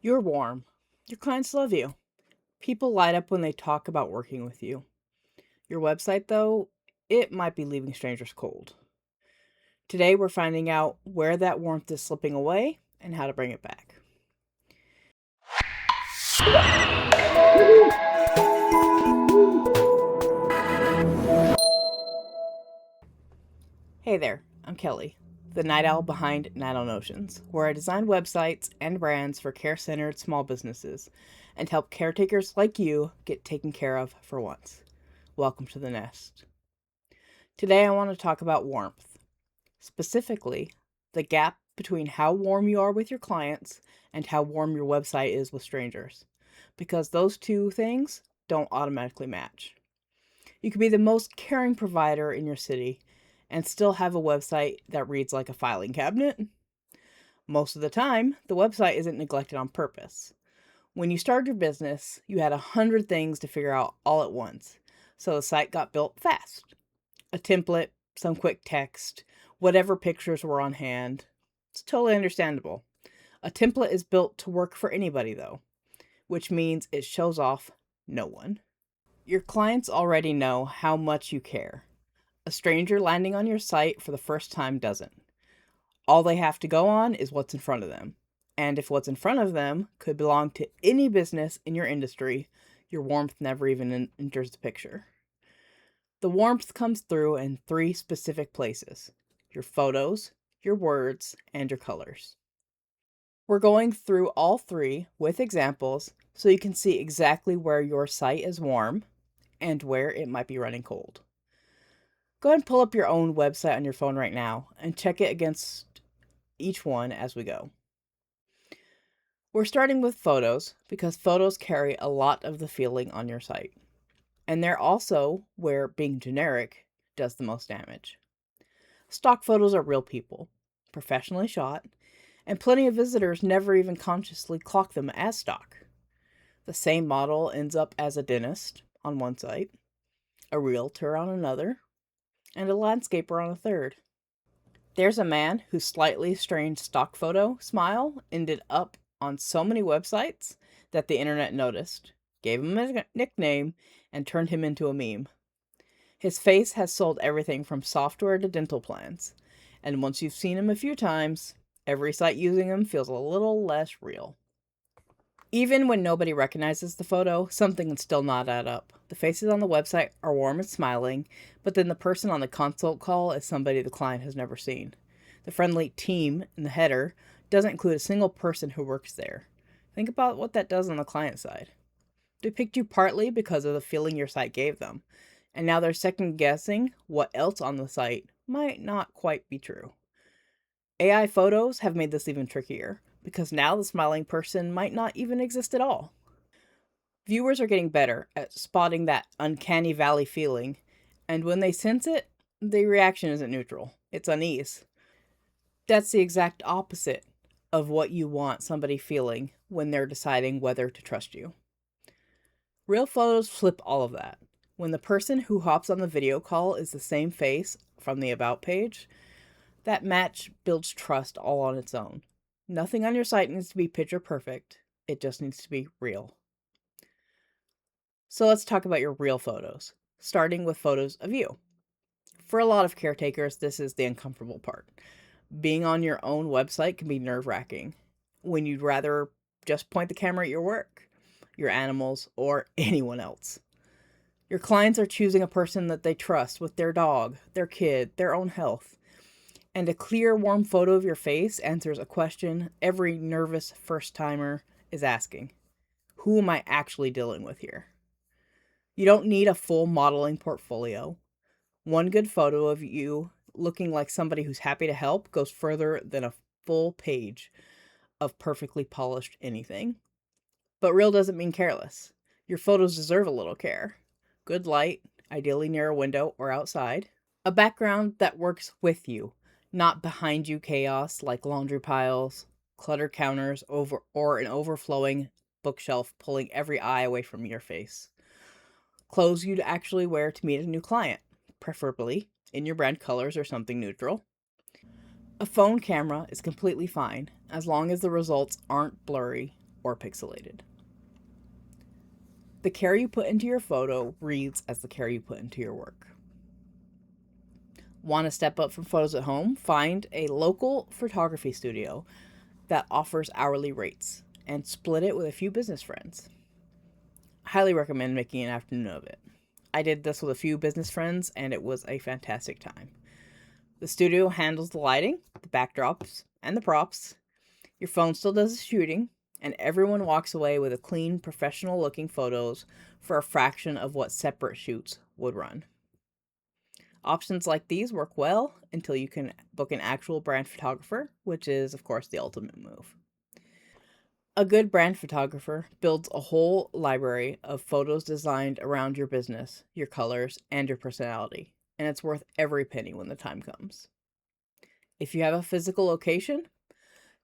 You're warm. Your clients love you. People light up when they talk about working with you. Your website, though, it might be leaving strangers cold. Today, we're finding out where that warmth is slipping away and how to bring it back. Hey there, I'm Kelly, the night owl behind Night Owl Notions, where I design websites and brands for care centered small businesses and help caretakers like you get taken care of for once. Welcome to the nest. Today, I want to talk about warmth. Specifically, the gap between how warm you are with your clients and how warm your website is with strangers, because those two things don't automatically match. You could be the most caring provider in your city and still have a website that reads like a filing cabinet. Most of the time, the website isn't neglected on purpose. When you started your business, you had 100 things to figure out all at once, so the site got built fast. A template, some quick text, whatever pictures were on hand. It's totally understandable. A template is built to work for anybody, though, which means it shows off no one. Your clients already know how much you care. A stranger landing on your site for the first time doesn't. All they have to go on is what's in front of them. And if what's in front of them could belong to any business in your industry, your warmth never even enters the picture. The warmth comes through in three specific places: your photos, your words, and your colors. We're going through all three with examples so you can see exactly where your site is warm and where it might be running cold. Go ahead and pull up your own website on your phone right now and check it against each one as we go. We're starting with photos because photos carry a lot of the feeling on your site. And they're also where being generic does the most damage. Stock photos are real people, professionally shot, and plenty of visitors never even consciously clock them as stock. The same model ends up as a dentist on one site, a realtor on another, and a landscaper on a third. There's a man whose slightly strange stock photo smile ended up on so many websites that the internet noticed, gave him a nickname, and turned him into a meme. His face has sold everything from software to dental plans, and once you've seen him a few times, every site using him feels a little less real. Even when nobody recognizes the photo, something can still not add up. The faces on the website are warm and smiling, but then the person on the consult call is somebody the client has never seen. The friendly team in the header doesn't include a single person who works there. Think about what that does on the client side. They picked you partly because of the feeling your site gave them, and now they're second guessing what else on the site might not quite be true. AI photos have made this even trickier, because now the smiling person might not even exist at all. Viewers are getting better at spotting that uncanny valley feeling, and when they sense it, the reaction isn't neutral, it's unease. That's the exact opposite of what you want somebody feeling when they're deciding whether to trust you. Real photos flip all of that. When the person who hops on the video call is the same face from the About page, that match builds trust all on its own. Nothing on your site needs to be picture perfect, it just needs to be real. So let's talk about your real photos, starting with photos of you. For a lot of caretakers, this is the uncomfortable part. Being on your own website can be nerve-wracking when you'd rather just point the camera at your work, your animals, or anyone else. Your clients are choosing a person that they trust with their dog, their kid, their own health. And a clear, warm photo of your face answers a question every nervous first-timer is asking. Who am I actually dealing with here? You don't need a full modeling portfolio. One good photo of you looking like somebody who's happy to help goes further than a full page of perfectly polished anything. But real doesn't mean careless. Your photos deserve a little care. Good light, ideally near a window or outside. A background that works with you, not behind you chaos like laundry piles, cluttered counters, or an overflowing bookshelf pulling every eye away from your face. Clothes you'd actually wear to meet a new client, preferably in your brand colors or something neutral. A phone camera is completely fine as long as the results aren't blurry or pixelated. The care you put into your photo reads as the care you put into your work. Want to step up from photos at home? Find a local photography studio that offers hourly rates and split it with a few business friends. Highly recommend making an afternoon of it. I did this with a few business friends and it was a fantastic time. The studio handles the lighting, the backdrops, and the props. Your phone still does the shooting, and everyone walks away with a clean, professional looking photos for a fraction of what separate shoots would run. Options like these work well until you can book an actual brand photographer, which is, of course, the ultimate move. A good brand photographer builds a whole library of photos designed around your business, your colors, and your personality, and it's worth every penny when the time comes. If you have a physical location,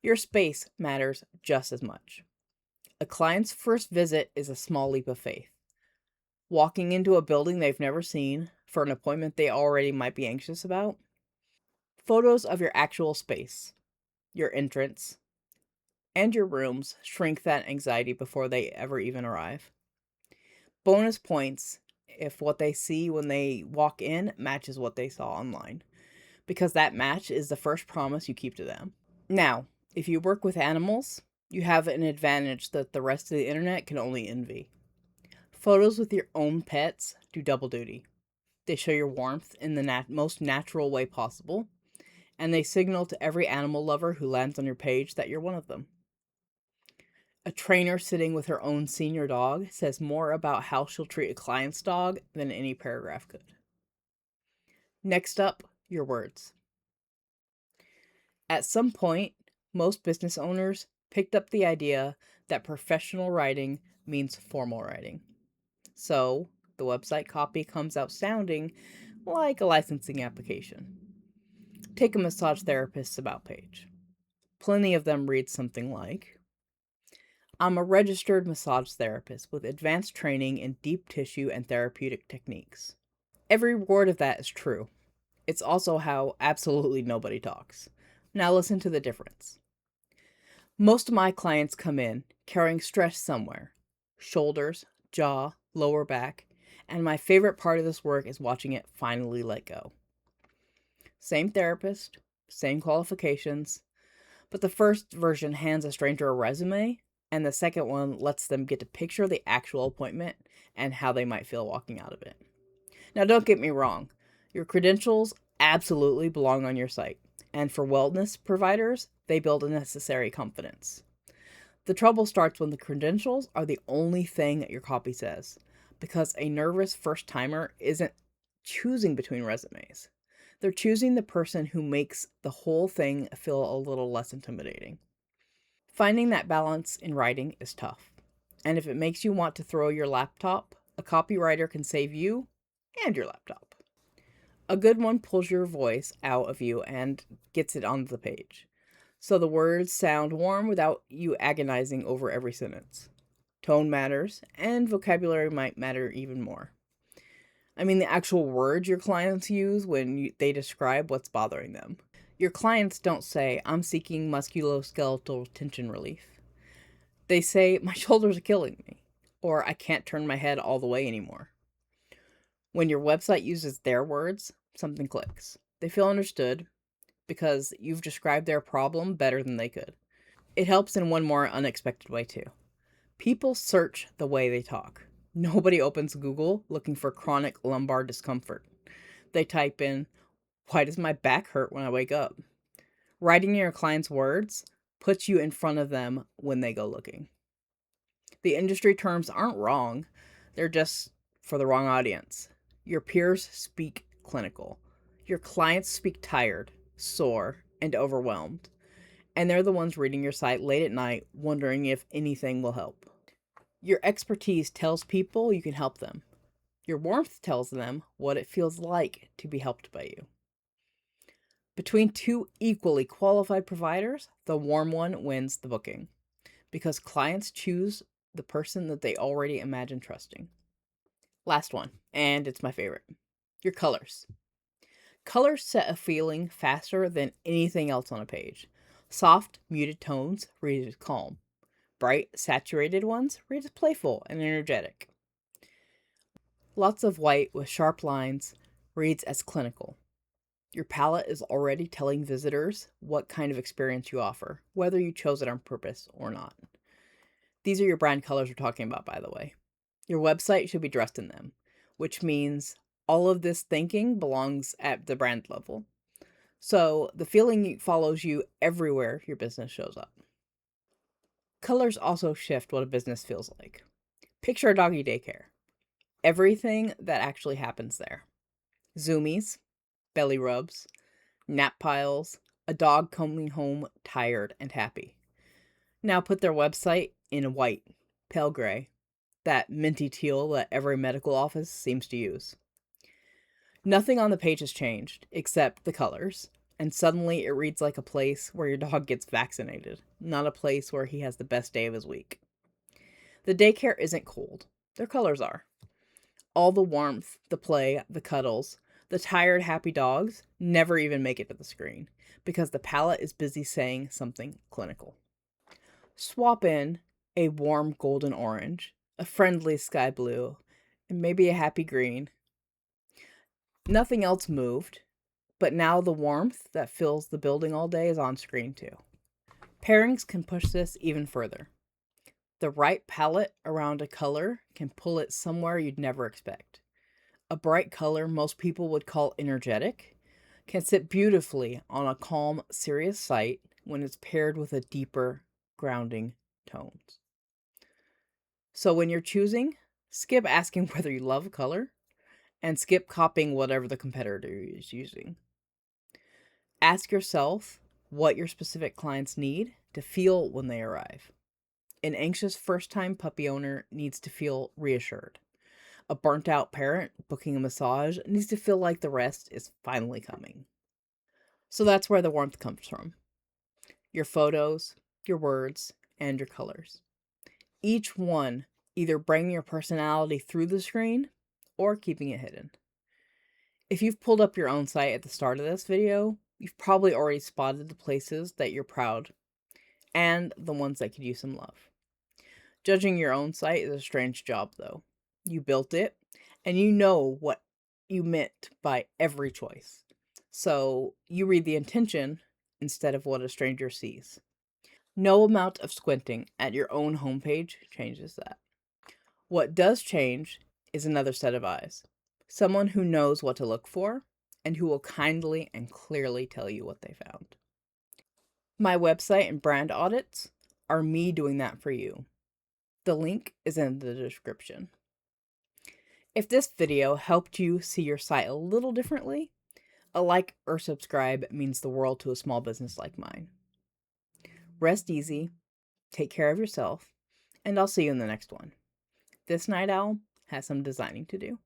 your space matters just as much. A client's first visit is a small leap of faith. Walking into a building they've never seen for an appointment they already might be anxious about. Photos of your actual space, your entrance, and your rooms shrink that anxiety before they ever even arrive. Bonus points if what they see when they walk in matches what they saw online, because that match is the first promise you keep to them. Now, if you work with animals, you have an advantage that the rest of the internet can only envy. Photos with your own pets do double duty. They show your warmth in the most natural way possible, and they signal to every animal lover who lands on your page that you're one of them. A trainer sitting with her own senior dog says more about how she'll treat a client's dog than any paragraph could. Next up, your words. At some point, most business owners picked up the idea that professional writing means formal writing. So, the website copy comes out sounding like a licensing application. Take a massage therapist's about page. Plenty of them read something like, I'm a registered massage therapist with advanced training in deep tissue and therapeutic techniques. Every word of that is true. It's also how absolutely nobody talks. Now listen to the difference. Most of my clients come in carrying stress somewhere. Shoulders, jaw, lower back, and my favorite part of this work is watching it finally let go. Same therapist, same qualifications, but the first version hands a stranger a resume, and the second one lets them get to picture the actual appointment and how they might feel walking out of it. Now, don't get me wrong, your credentials absolutely belong on your site, and for wellness providers, they build a necessary confidence. The trouble starts when the credentials are the only thing that your copy says, because a nervous first-timer isn't choosing between resumes. They're choosing the person who makes the whole thing feel a little less intimidating. Finding that balance in writing is tough, and if it makes you want to throw your laptop, a copywriter can save you and your laptop. A good one pulls your voice out of you and gets it onto the page, so the words sound warm without you agonizing over every sentence. Tone matters, and vocabulary might matter even more. I mean, the actual words your clients use when they describe what's bothering them. Your clients don't say, I'm seeking musculoskeletal tension relief. They say, my shoulders are killing me, or I can't turn my head all the way anymore. When your website uses their words, something clicks. They feel understood because you've described their problem better than they could. It helps in one more unexpected way too. People search the way they talk. Nobody opens Google looking for chronic lumbar discomfort. They type in, why does my back hurt when I wake up? Writing your client's words puts you in front of them when they go looking. The industry terms aren't wrong. They're just for the wrong audience. Your peers speak clinical. Your clients speak tired, sore, and overwhelmed. And they're the ones reading your site late at night wondering if anything will help. Your expertise tells people you can help them. Your warmth tells them what it feels like to be helped by you. Between two equally qualified providers, the warm one wins the booking because clients choose the person that they already imagine trusting. Last one, and it's my favorite. Your colors. Colors set a feeling faster than anything else on a page. Soft, muted tones read as calm. Bright, saturated ones read as playful and energetic. Lots of white with sharp lines reads as clinical. Your palette is already telling visitors what kind of experience you offer, whether you chose it on purpose or not. These are your brand colors we're talking about, by the way. Your website should be dressed in them, which means all of this thinking belongs at the brand level. So the feeling follows you everywhere your business shows up. Colors also shift what a business feels like. Picture a doggy daycare. Everything that actually happens there. Zoomies, belly rubs, nap piles, a dog coming home tired and happy. Now put their website in white, pale gray, that minty teal that every medical office seems to use. Nothing on the page has changed except the colors, and suddenly it reads like a place where your dog gets vaccinated, not a place where he has the best day of his week. The daycare isn't cold. Their colors are. All the warmth, the play, the cuddles, the tired, happy dogs never even make it to the screen because the palette is busy saying something clinical. Swap in a warm golden orange, a friendly sky blue, and maybe a happy green. Nothing else moved, but now the warmth that fills the building all day is on screen too. Pairings can push this even further. The right palette around a color can pull it somewhere you'd never expect. A bright color most people would call energetic can sit beautifully on a calm, serious site when it's paired with a deeper, grounding tones. So when you're choosing, skip asking whether you love a color and skip copying whatever the competitor is using. Ask yourself what your specific clients need to feel when they arrive. An anxious first-time puppy owner needs to feel reassured. A burnt-out parent booking a massage needs to feel like the rest is finally coming. So that's where the warmth comes from. Your photos, your words, and your colors. Each one either bringing your personality through the screen or keeping it hidden. If you've pulled up your own site at the start of this video, you've probably already spotted the places that you're proud and the ones that could use some love. Judging your own site is a strange job, though. You built it, and you know what you meant by every choice. So you read the intention instead of what a stranger sees. No amount of squinting at your own homepage changes that. What does change is another set of eyes. Someone who knows what to look for and who will kindly and clearly tell you what they found. My website and brand audits are me doing that for you. The link is in the description. If this video helped you see your site a little differently, a like or subscribe means the world to a small business like mine. Rest easy, take care of yourself, and I'll see you in the next one. This night owl has some designing to do.